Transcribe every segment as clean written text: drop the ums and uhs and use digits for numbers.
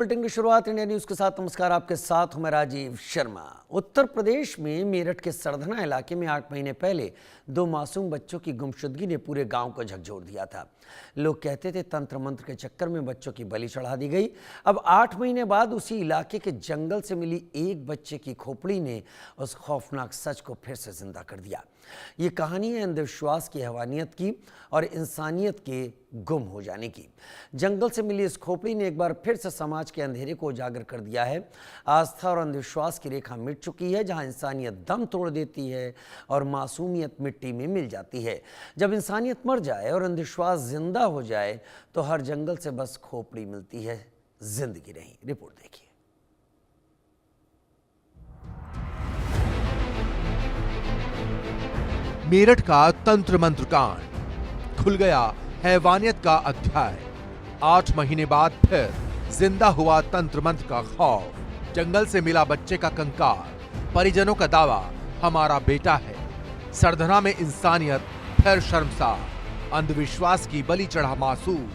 Bulletin की शुरुआत India news के साथ। नमस्कार, आपके साथ हूं मैं राजीव शर्मा। उत्तर प्रदेश में मेरठ के सरधना इलाके में 8 महीने पहले 2 मासूम बच्चों की गुमशुदगी ने पूरे गांव को झकझोर दिया था। लोग कहते थे तंत्र मंत्र के चक्कर में बच्चों की बलि चढ़ा दी गई। अब 8 महीने बाद उसी इलाके के जंगल से मिली एक बच्चे की खोपड़ी ने उस खौफनाक सच को फिर से जिंदा कर दिया। ये कहानी है अंधविश्वास की हैवानियत की और इंसानियत के गुम हो जाने की। जंगल से मिली इस खोपड़ी ने एक बार फिर से समाज के अंधेरे को उजागर कर दिया है। आस्था और अंधविश्वास की रेखा मिट चुकी है। जहां इंसानियत दम तोड़ देती है और मासूमियत मिट्टी में मिल जाती है। जब इंसानियत मर जाए और अंधविश्वास जिंदा हो जाए तो हर जंगल से बस खोपड़ी मिलती है, जिंदगी नहीं। रिपोर्ट देखिए। मेरठ का तंत्र मंत्र कांड, खुल गया हैवानियत का अध्याय। 8 महीने बाद फिर जिंदा हुआ तंत्र मंत्र का खौफ। जंगल से मिला बच्चे का कंकाल, परिजनों का दावा हमारा बेटा है। सरधना में इंसानियत फिर शर्मसार, अंधविश्वास की बलि चढ़ा मासूम।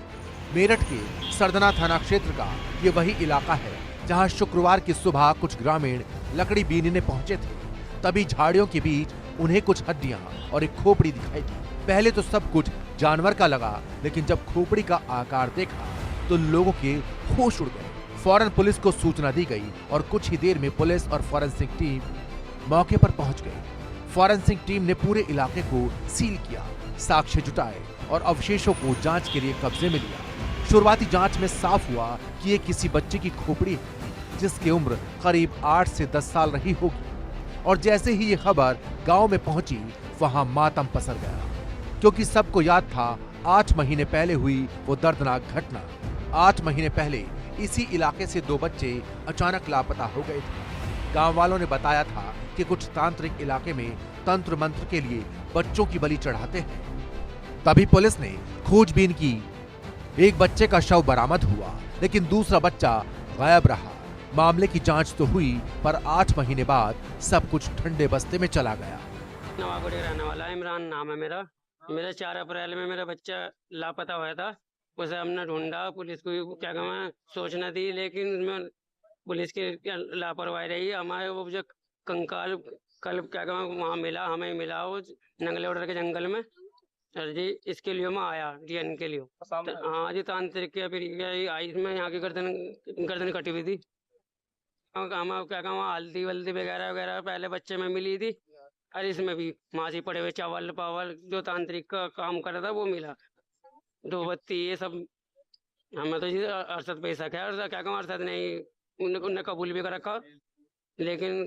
मेरठ के सरधना थाना क्षेत्र का ये वही इलाका है जहां शुक्रवार की सुबह कुछ ग्रामीण लकड़ी बीनने पहुंचे थे। तभी झाड़ियों के बीच उन्हें कुछ हड्डियां और एक खोपड़ी दिखाई दी। पहले तो सब कुछ जानवर का लगा, लेकिन जब खोपड़ी का आकार देखा तो लोगों के होश उड़ गए। फौरन पुलिस को सूचना दी गई और कुछ ही देर में पुलिस और फॉरेंसिक टीम मौके पर पहुंच गई। फॉरेंसिक टीम ने पूरे इलाके को सील किया, साक्ष्य जुटाए और अवशेषों को जांच के लिए कब्जे में लिया। शुरुआती जांच में साफ हुआ कि ये किसी बच्चे की खोपड़ी है जिसकी उम्र करीब 8 से 10 साल रही होगी। और जैसे ही ये खबर गांव में पहुंची, वहां मातम पसर गया, क्योंकि सबको याद था 8 महीने पहले हुई वो दर्दनाक घटना। 8 महीने पहले इसी इलाके से 2 बच्चे अचानक लापता हो गए थे। गांव वालों ने बताया था कि कुछ तांत्रिक इलाके में तंत्र मंत्र के लिए बच्चों की बलि चढ़ाते हैं। तभी पुलिस ने खोजबीन की। एक बच्चे का शव बरामद हुआ, लेकिन दूसरा बच्चा गायब रहा। मामले की जांच तो हुई, पर 8 महीने बाद सब कुछ ठंडे बस्ते में चला गया। नवाबड़ी रहने वाला इमरान नाम है मेरा। 4 अप्रैल में मेरा बच्चा लापता हुआ था। उसे हमने ढूंढा, पुलिस को क्या कहना सोचना दी, लेकिन उसमें पुलिस की लापरवाही रही। हमारे वो जो कंकाल कल क्या कहना वहाँ मिला, हमें मिला वो नंगले ऑर्डर के जंगल में। सर जी इसके लिए मैं आया डीएन के लिए। हाँ जी, तांत्रिक की आई इसमें यहाँ की गर्दन कटी हुई थी। हम क्या कहूँ हल्दी वल्दी वगैरह वगैरह पहले बच्चे में मिली थी, और इसमें भी मासी पड़े हुए चावल पावल जो तांत्रिक का काम कर रहा था वो मिला। 2 बत्ती ये सब। हमें तो जी अरसद पैसा क्या क्या कहूँ, अरसद नहीं उनने कबूल भी कर रखा, लेकिन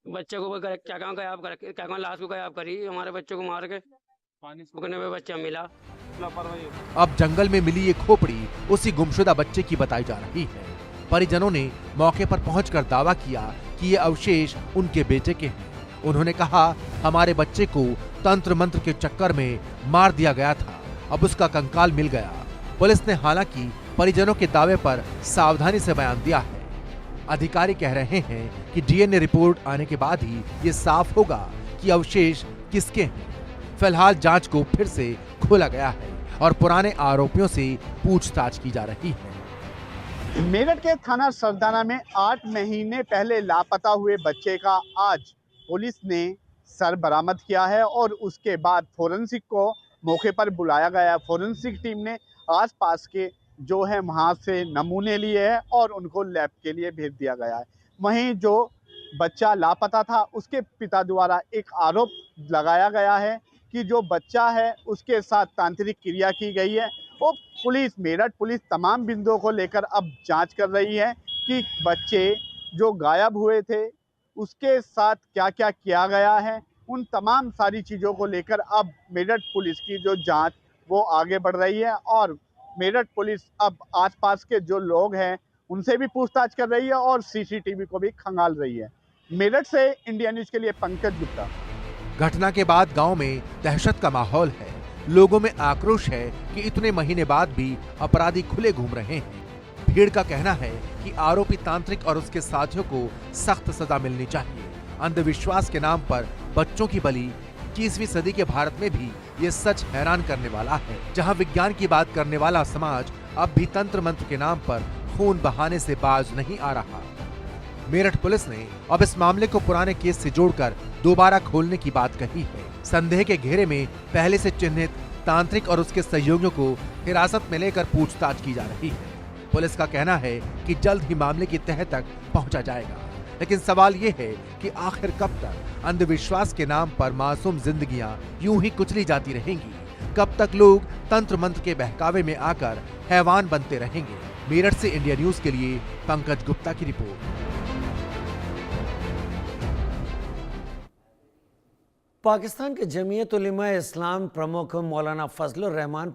बच्चे को क्या कहूँ गायब कर, क्या कहूँ लाश को गायब करी। हमारे बच्चों को मार के फूकने में बच्चा मिला। अब जंगल में मिली ये खोपड़ी उसी गुमशुदा बच्चे की बताई जा रही है। परिजनों ने मौके पर पहुंचकर दावा किया कि ये अवशेष उनके बेटे के हैं। उन्होंने कहा, हमारे बच्चे को तंत्र मंत्र के चक्कर में मार दिया गया था, अब उसका कंकाल मिल गया। पुलिस ने हालांकि परिजनों के दावे पर सावधानी से बयान दिया है। अधिकारी कह रहे हैं कि डीएनए रिपोर्ट आने के बाद ही ये साफ होगा कि अवशेष किसके हैं। फिलहाल जांच को फिर से खोला गया है और पुराने आरोपियों से पूछताछ की जा रही है। मेरठ के थाना सरदाना में 8 महीने पहले लापता हुए बच्चे का आज पुलिस ने सर बरामद किया है और उसके बाद फोरेंसिक को मौके पर बुलाया गया है। फोरेंसिक टीम ने आसपास के जो है वहाँ से नमूने लिए हैं और उनको लैब के लिए भेज दिया गया है। वहीं जो बच्चा लापता था उसके पिता द्वारा एक आरोप लगाया गया है कि जो बच्चा है उसके साथ तांत्रिक क्रिया की गई है। वो पुलिस मेरठ पुलिस तमाम बिंदुओं को लेकर अब जांच कर रही है कि बच्चे जो गायब हुए थे उसके साथ क्या क्या किया गया है। उन तमाम सारी चीज़ों को लेकर अब मेरठ पुलिस की जो जांच वो आगे बढ़ रही है और मेरठ पुलिस अब आसपास के जो लोग हैं उनसे भी पूछताछ कर रही है और सीसीटीवी को भी खंगाल रही है। मेरठ से इंडिया न्यूज के लिए पंकज गुप्ता। घटना के बाद गांव में दहशत का माहौल है। लोगों में आक्रोश है कि इतने महीने बाद भी अपराधी खुले घूम रहे हैं। भीड़ का कहना है कि आरोपी तांत्रिक और उसके साथियों को सख्त सजा मिलनी चाहिए। अंधविश्वास के नाम पर बच्चों की बलि 21वीं सदी के भारत में भी ये सच हैरान करने वाला है, जहां विज्ञान की बात करने वाला समाज अब भी तंत्र मंत्र के नाम पर खून बहाने से बाज नहीं आ रहा। मेरठ पुलिस ने अब इस मामले को पुराने केस से जोड़कर दोबारा खोलने की बात कही है। संदेह के घेरे में पहले से चिन्हित तांत्रिक और उसके सहयोगियों को हिरासत में लेकर पूछताछ की जा रही है। पुलिस का कहना है कि जल्द ही मामले की तह तक पहुंचा जाएगा, लेकिन सवाल ये है कि आखिर कब तक अंधविश्वास के नाम पर मासूम जिंदगियां यूं ही कुचली जाती रहेंगी? कब तक लोग तंत्र मंत्र के बहकावे में आकर हैवान बनते रहेंगे? मेरठ से इंडिया न्यूज के लिए पंकज गुप्ता की रिपोर्ट। पाकिस्तान के जमीयत उलेमा इस्लाम प्रमुख मौलाना फजलुर रहमान